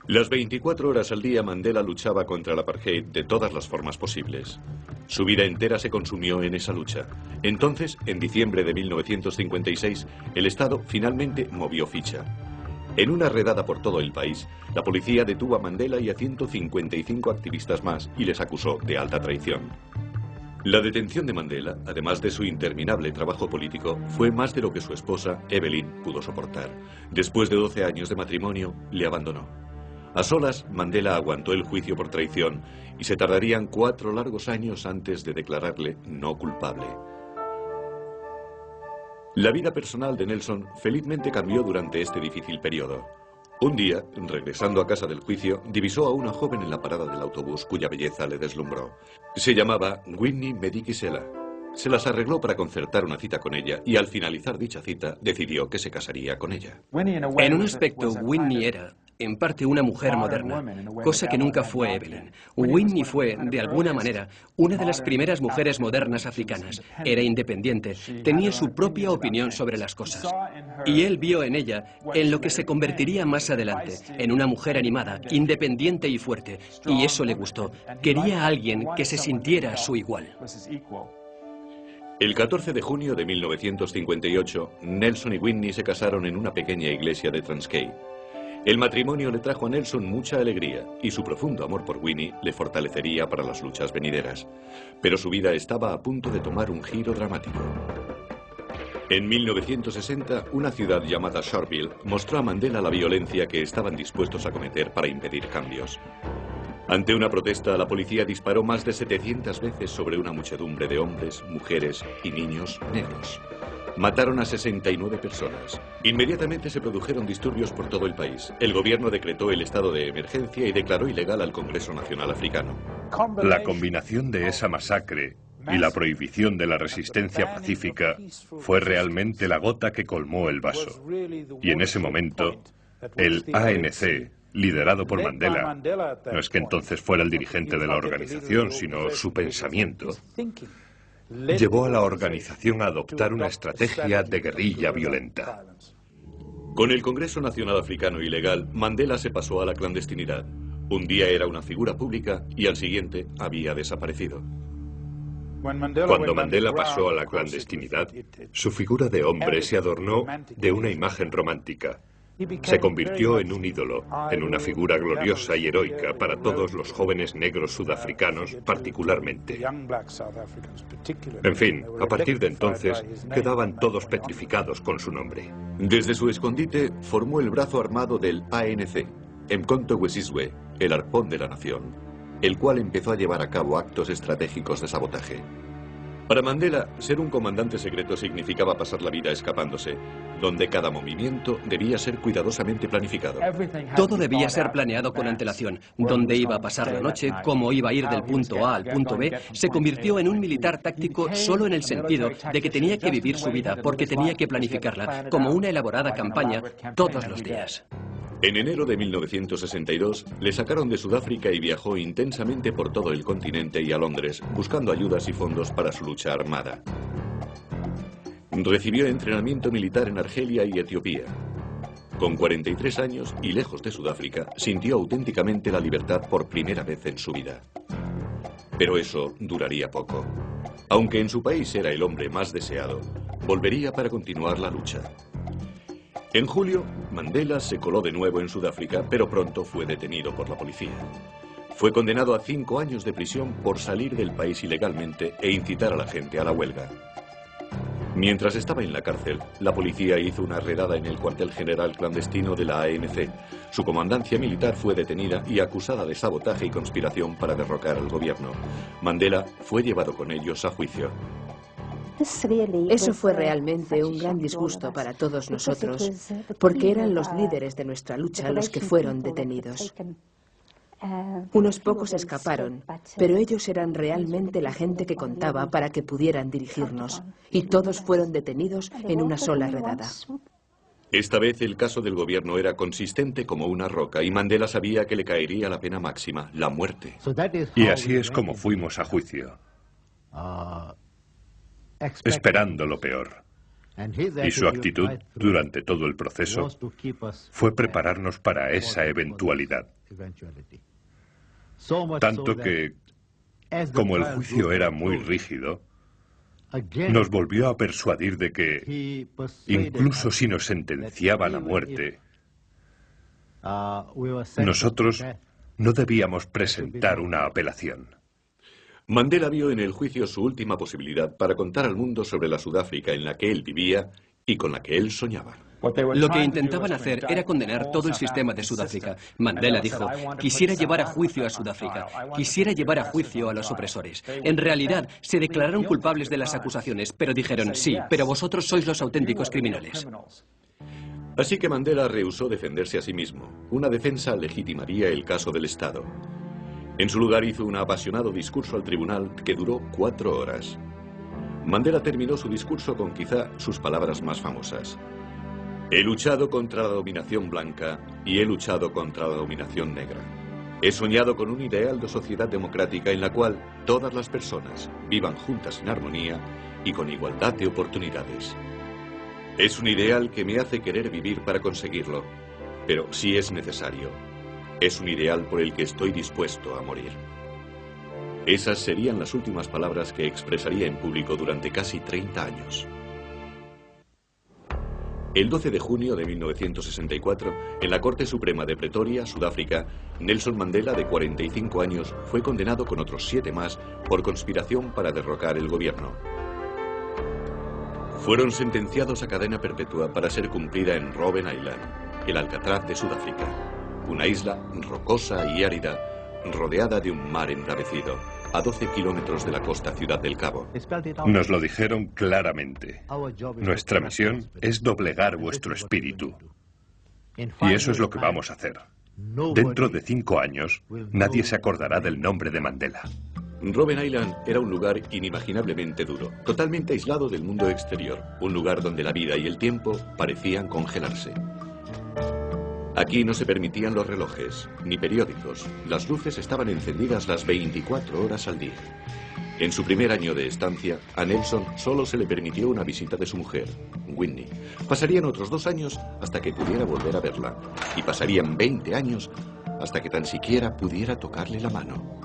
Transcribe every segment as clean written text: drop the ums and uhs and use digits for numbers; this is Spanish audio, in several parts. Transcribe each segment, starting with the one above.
Las 24 horas al día Mandela luchaba contra el apartheid de todas las formas posibles. Su vida entera se consumió en esa lucha. Entonces, en diciembre de 1956, el Estado finalmente movió ficha. En una redada por todo el país, la policía detuvo a Mandela y a 155 activistas más y les acusó de alta traición. La detención de Mandela, además de su interminable trabajo político, fue más de lo que su esposa, Evelyn, pudo soportar. Después de 12 años de matrimonio, le abandonó. A solas, Mandela aguantó el juicio por traición y se tardarían 4 largos años antes de declararle no culpable. La vida personal de Nelson felizmente cambió durante este difícil periodo. Un día, regresando a casa del juicio, divisó a una joven en la parada del autobús cuya belleza le deslumbró. Se llamaba Winnie Madikizela. Se las arregló para concertar una cita con ella y al finalizar dicha cita decidió que se casaría con ella. En un aspecto, Winnie era, en parte, una mujer moderna, cosa que nunca fue Evelyn. Winnie fue, de alguna manera, una de las primeras mujeres modernas africanas. Era independiente, tenía su propia opinión sobre las cosas. Y él vio en ella, en lo que se convertiría más adelante, en una mujer animada, independiente y fuerte. Y eso le gustó. Quería a alguien que se sintiera a su igual. El 14 de junio de 1958, Nelson y Winnie se casaron en una pequeña iglesia de Transkei. El matrimonio le trajo a Nelson mucha alegría y su profundo amor por Winnie le fortalecería para las luchas venideras. Pero su vida estaba a punto de tomar un giro dramático. En 1960, una ciudad llamada Sharpeville mostró a Mandela la violencia que estaban dispuestos a cometer para impedir cambios. Ante una protesta, la policía disparó más de 700 veces sobre una muchedumbre de hombres, mujeres y niños negros. Mataron a 69 personas. Inmediatamente se produjeron disturbios por todo el país. El gobierno decretó el estado de emergencia y declaró ilegal al Congreso Nacional Africano. La combinación de esa masacre y la prohibición de la resistencia pacífica fue realmente la gota que colmó el vaso. Y en ese momento, el ANC, liderado por Mandela, no es que entonces fuera el dirigente de la organización, sino su pensamiento, llevó a la organización a adoptar una estrategia de guerrilla violenta. Con el Congreso Nacional Africano ilegal, Mandela se pasó a la clandestinidad. Un día era una figura pública y al siguiente había desaparecido. Cuando Mandela pasó a la clandestinidad, su figura de hombre se adornó de una imagen romántica. Se convirtió en un ídolo, en una figura gloriosa y heroica para todos los jóvenes negros sudafricanos, particularmente. En fin, a partir de entonces, quedaban todos petrificados con su nombre. Desde su escondite, formó el brazo armado del ANC, Mkhonto we Sizwe, el arpón de la nación, el cual empezó a llevar a cabo actos estratégicos de sabotaje. Para Mandela, ser un comandante secreto significaba pasar la vida escapándose, donde cada movimiento debía ser cuidadosamente planificado. Todo debía ser planeado con antelación. Dónde iba a pasar la noche, cómo iba a ir del punto A al punto B, se convirtió en un militar táctico solo en el sentido de que tenía que vivir su vida, porque tenía que planificarla como una elaborada campaña todos los días. En enero de 1962, le sacaron de Sudáfrica y viajó intensamente por todo el continente y a Londres, buscando ayudas y fondos para su lucha armada. Recibió entrenamiento militar en Argelia y Etiopía. Con 43 años y lejos de Sudáfrica, sintió auténticamente la libertad por primera vez en su vida. Pero eso duraría poco. Aunque en su país era el hombre más deseado, volvería para continuar la lucha. En julio, Mandela se coló de nuevo en Sudáfrica, pero pronto fue detenido por la policía. Fue condenado a 5 años de prisión por salir del país ilegalmente e incitar a la gente a la huelga. Mientras estaba en la cárcel, la policía hizo una redada en el cuartel general clandestino de la ANC. Su comandancia militar fue detenida y acusada de sabotaje y conspiración para derrocar al gobierno. Mandela fue llevado con ellos a juicio. Eso fue realmente un gran disgusto para todos nosotros, porque eran los líderes de nuestra lucha los que fueron detenidos. Unos pocos escaparon, pero ellos eran realmente la gente que contaba para que pudieran dirigirnos, y todos fueron detenidos en una sola redada. Esta vez el caso del gobierno era consistente como una roca y Mandela sabía que le caería la pena máxima, la muerte. Y así es como fuimos a juicio, esperando lo peor. Y su actitud durante todo el proceso fue prepararnos para esa eventualidad. Tanto que, como el juicio era muy rígido, nos volvió a persuadir de que, incluso si nos sentenciaban a muerte, nosotros no debíamos presentar una apelación. Mandela vio en el juicio su última posibilidad para contar al mundo sobre la Sudáfrica en la que él vivía y con la que él soñaba. Lo que intentaban hacer era condenar todo el sistema de Sudáfrica. Mandela dijo, quisiera llevar a juicio a Sudáfrica, quisiera llevar a juicio a los opresores. En realidad, se declararon culpables de las acusaciones, pero dijeron, sí, pero vosotros sois los auténticos criminales. Así que Mandela rehusó defenderse a sí mismo. Una defensa legitimaría el caso del Estado. En su lugar hizo un apasionado discurso al tribunal que duró 4 horas. Mandela terminó su discurso con quizá sus palabras más famosas. He luchado contra la dominación blanca y he luchado contra la dominación negra. He soñado con un ideal de sociedad democrática en la cual todas las personas vivan juntas en armonía y con igualdad de oportunidades. Es un ideal que me hace querer vivir para conseguirlo, pero si es necesario, es un ideal por el que estoy dispuesto a morir. Esas serían las últimas palabras que expresaría en público durante casi 30 años. El 12 de junio de 1964, en la Corte Suprema de Pretoria, Sudáfrica, Nelson Mandela, de 45 años, fue condenado con otros 7 más por conspiración para derrocar el gobierno. Fueron sentenciados a cadena perpetua para ser cumplida en Robben Island, el Alcatraz de Sudáfrica, una isla rocosa y árida, rodeada de un mar embravecido, a 12 kilómetros de la costa Ciudad del Cabo. Nos lo dijeron claramente. Nuestra misión es doblegar vuestro espíritu. Y eso es lo que vamos a hacer. Dentro de 5 años, nadie se acordará del nombre de Mandela. Robben Island era un lugar inimaginablemente duro, totalmente aislado del mundo exterior, un lugar donde la vida y el tiempo parecían congelarse. Aquí no se permitían los relojes, ni periódicos. Las luces estaban encendidas las 24 horas al día. En su primer año de estancia, a Nelson solo se le permitió una visita de su mujer, Winnie. Pasarían otros 2 años hasta que pudiera volver a verla. Y pasarían 20 años hasta que tan siquiera pudiera tocarle la mano.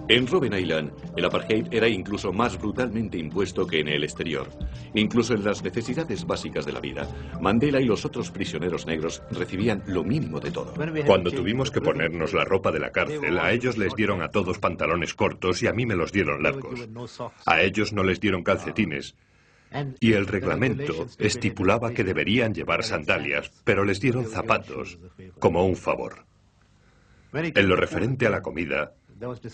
En Robben Island, el apartheid era incluso más brutalmente impuesto que en el exterior. Incluso en las necesidades básicas de la vida, Mandela y los otros prisioneros negros recibían lo mínimo de todo. Cuando tuvimos que ponernos la ropa de la cárcel, a ellos les dieron a todos pantalones cortos y a mí me los dieron largos. A ellos no les dieron calcetines. Y el reglamento estipulaba que deberían llevar sandalias, pero les dieron zapatos como un favor. En lo referente a la comida,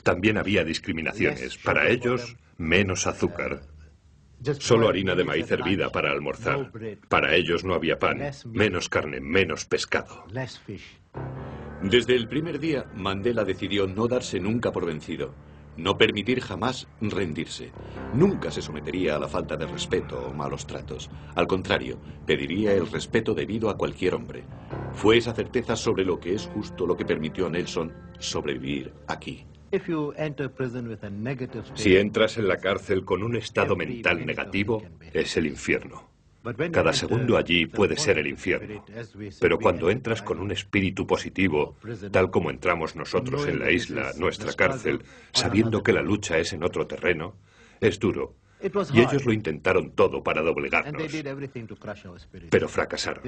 también había discriminaciones. Para ellos, menos azúcar. Solo harina de maíz hervida para almorzar. Para ellos no había pan, menos carne, menos pescado. Desde el primer día, Mandela decidió no darse nunca por vencido. No permitir jamás rendirse. Nunca se sometería a la falta de respeto o malos tratos. Al contrario, pediría el respeto debido a cualquier hombre. Fue esa certeza sobre lo que es justo lo que permitió a Nelson sobrevivir aquí. Si entras en la cárcel con un estado mental negativo, es el infierno. Cada segundo allí puede ser el infierno. Pero cuando entras con un espíritu positivo, tal como entramos nosotros en la isla, nuestra cárcel, sabiendo que la lucha es en otro terreno, es duro. Y ellos lo intentaron todo para doblegarnos, pero fracasaron.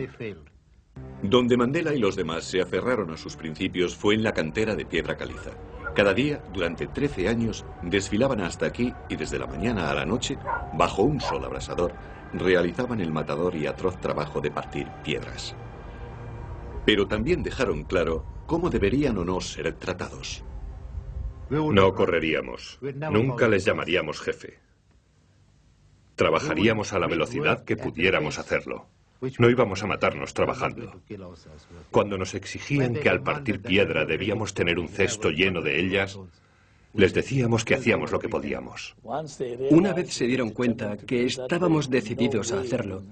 Donde Mandela y los demás se aferraron a sus principios fue en la cantera de piedra caliza. Cada día, durante 13 años, desfilaban hasta aquí y desde la mañana a la noche, bajo un sol abrasador, realizaban el matador y atroz trabajo de partir piedras. Pero también dejaron claro cómo deberían o no ser tratados. No correríamos. Nunca les llamaríamos jefe. Trabajaríamos a la velocidad que pudiéramos hacerlo. No íbamos a matarnos trabajando. Cuando nos exigían que al partir piedra debíamos tener un cesto lleno de ellas, les decíamos que hacíamos lo que podíamos. Una vez se dieron cuenta que estábamos decididos a hacerlo,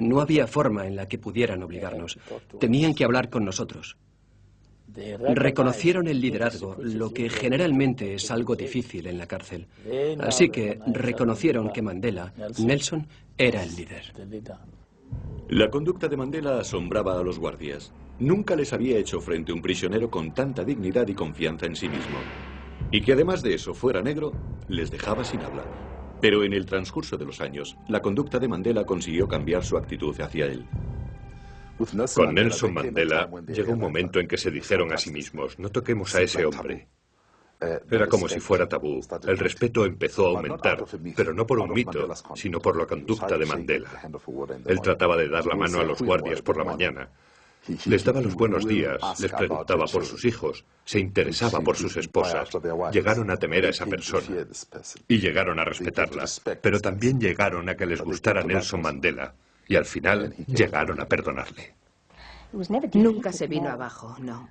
no había forma en la que pudieran obligarnos. Tenían que hablar con nosotros. Reconocieron el liderazgo, lo que generalmente es algo difícil en la cárcel. Así que reconocieron que Mandela, Nelson, era el líder. La conducta de Mandela asombraba a los guardias. Nunca les había hecho frente a un prisionero con tanta dignidad y confianza en sí mismo. Y que además de eso fuera negro, les dejaba sin habla. Pero en el transcurso de los años, la conducta de Mandela consiguió cambiar su actitud hacia él. Con Nelson Mandela llegó un momento en que se dijeron a sí mismos: no toquemos a ese hombre. Era como si fuera tabú. El respeto empezó a aumentar, pero no por un mito, sino por la conducta de Mandela. Él trataba de dar la mano a los guardias por la mañana. Les daba los buenos días, les preguntaba por sus hijos, se interesaba por sus esposas. Llegaron a temer a esa persona y llegaron a respetarla, pero también llegaron a que les gustara Nelson Mandela y al final llegaron a perdonarle. Nunca se vino abajo, no.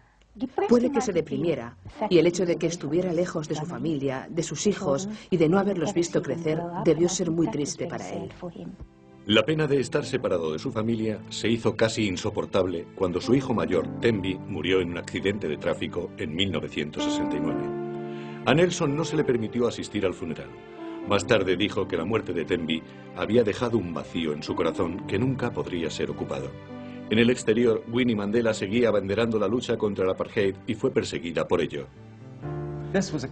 Puede que se deprimiera, y el hecho de que estuviera lejos de su familia, de sus hijos, y de no haberlos visto crecer, debió ser muy triste para él. La pena de estar separado de su familia se hizo casi insoportable cuando su hijo mayor, Thembi, murió en un accidente de tráfico en 1969. A Nelson no se le permitió asistir al funeral. Más tarde dijo que la muerte de Thembi había dejado un vacío en su corazón que nunca podría ser ocupado. En el exterior, Winnie Mandela seguía abanderando la lucha contra el apartheid y fue perseguida por ello.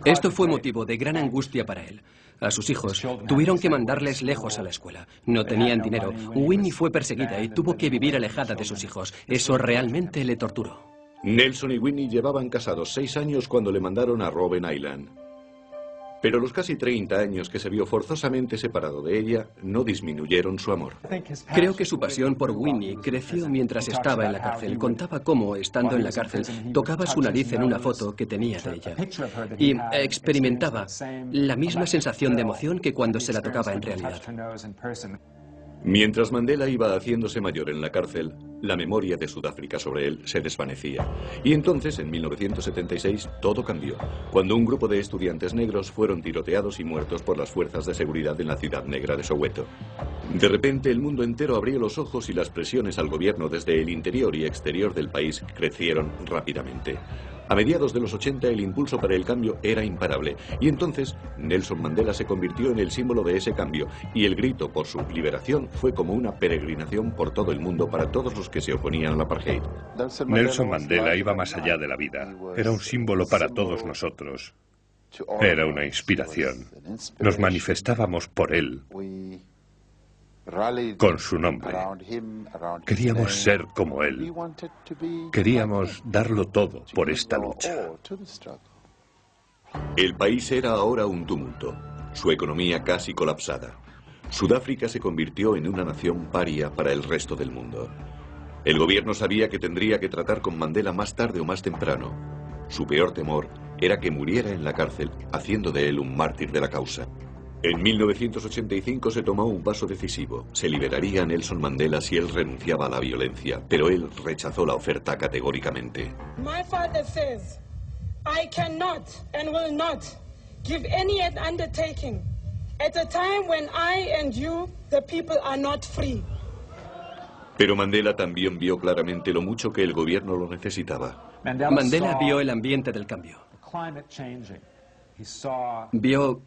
Esto fue motivo de gran angustia para él. A sus hijos tuvieron que mandarles lejos a la escuela. No tenían dinero. Winnie fue perseguida y tuvo que vivir alejada de sus hijos. Eso realmente le torturó. Nelson y Winnie llevaban casados 6 años cuando le mandaron a Robben Island. Pero los casi 30 años que se vio forzosamente separado de ella no disminuyeron su amor. Creo que su pasión por Winnie creció mientras estaba en la cárcel. Contaba cómo, estando en la cárcel, tocaba su nariz en una foto que tenía de ella. Y experimentaba la misma sensación de emoción que cuando se la tocaba en realidad. Mientras Mandela iba haciéndose mayor en la cárcel, la memoria de Sudáfrica sobre él se desvanecía. Y entonces, en 1976, todo cambió, cuando un grupo de estudiantes negros fueron tiroteados y muertos por las fuerzas de seguridad en la ciudad negra de Soweto. De repente, el mundo entero abrió los ojos y las presiones al gobierno desde el interior y exterior del país crecieron rápidamente. A mediados de los 80 el impulso para el cambio era imparable y entonces Nelson Mandela se convirtió en el símbolo de ese cambio y el grito por su liberación fue como una peregrinación por todo el mundo para todos los que se oponían al apartheid. Nelson Mandela iba más allá de la vida. Era un símbolo para todos nosotros. Era una inspiración. Nos manifestábamos por él, con su nombre. Queríamos ser como él. Queríamos darlo todo por esta lucha. El país era ahora un tumulto, su economía casi colapsada. Sudáfrica se convirtió en una nación paria para el resto del mundo. El gobierno sabía que tendría que tratar con Mandela más tarde o más temprano. Su peor temor era que muriera en la cárcel, haciendo de él un mártir de la causa. En 1985 se tomó un paso decisivo. Se liberaría a Nelson Mandela si él renunciaba a la violencia, pero él rechazó la oferta categóricamente. My father says, I cannot and will not give any undertaking at a time when I and you, the people, are not free. Pero Mandela también vio claramente lo mucho que el gobierno lo necesitaba. Mandela vio el ambiente del cambio. Vio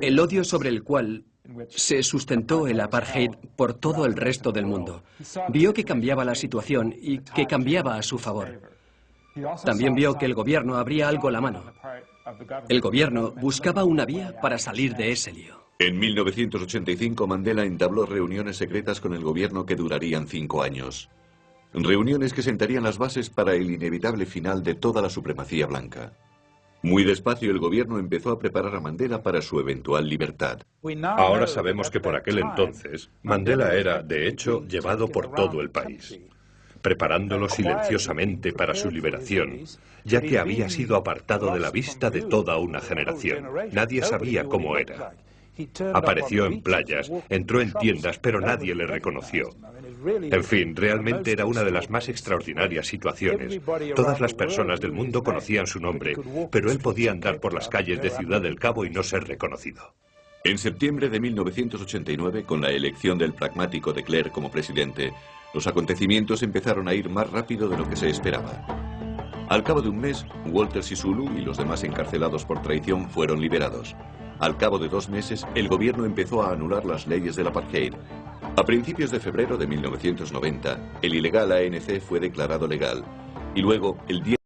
el odio sobre el cual se sustentó el apartheid por todo el resto del mundo. Vio que cambiaba la situación y que cambiaba a su favor. También vio que el gobierno abría algo a la mano. El gobierno buscaba una vía para salir de ese lío. En 1985 Mandela entabló reuniones secretas con el gobierno que durarían 5 años. Reuniones que sentarían las bases para el inevitable final de toda la supremacía blanca. Muy despacio el gobierno empezó a preparar a Mandela para su eventual libertad. Ahora sabemos que por aquel entonces Mandela era, de hecho, llevado por todo el país, preparándolo silenciosamente para su liberación, ya que había sido apartado de la vista de toda una generación. Nadie sabía cómo era. Apareció en playas, entró en tiendas, pero nadie le reconoció. En fin, realmente era una de las más extraordinarias situaciones. Todas las personas del mundo conocían su nombre, pero él podía andar por las calles de Ciudad del Cabo y no ser reconocido. En septiembre de 1989, con la elección del pragmático de Klerk como presidente, los acontecimientos empezaron a ir más rápido de lo que se esperaba. Al cabo de un mes, Walter Sisulu y los demás encarcelados por traición fueron liberados. Al cabo de 2 meses, el gobierno empezó a anular las leyes del apartheid. A principios de febrero de 1990, el ilegal ANC fue declarado legal y luego, el 10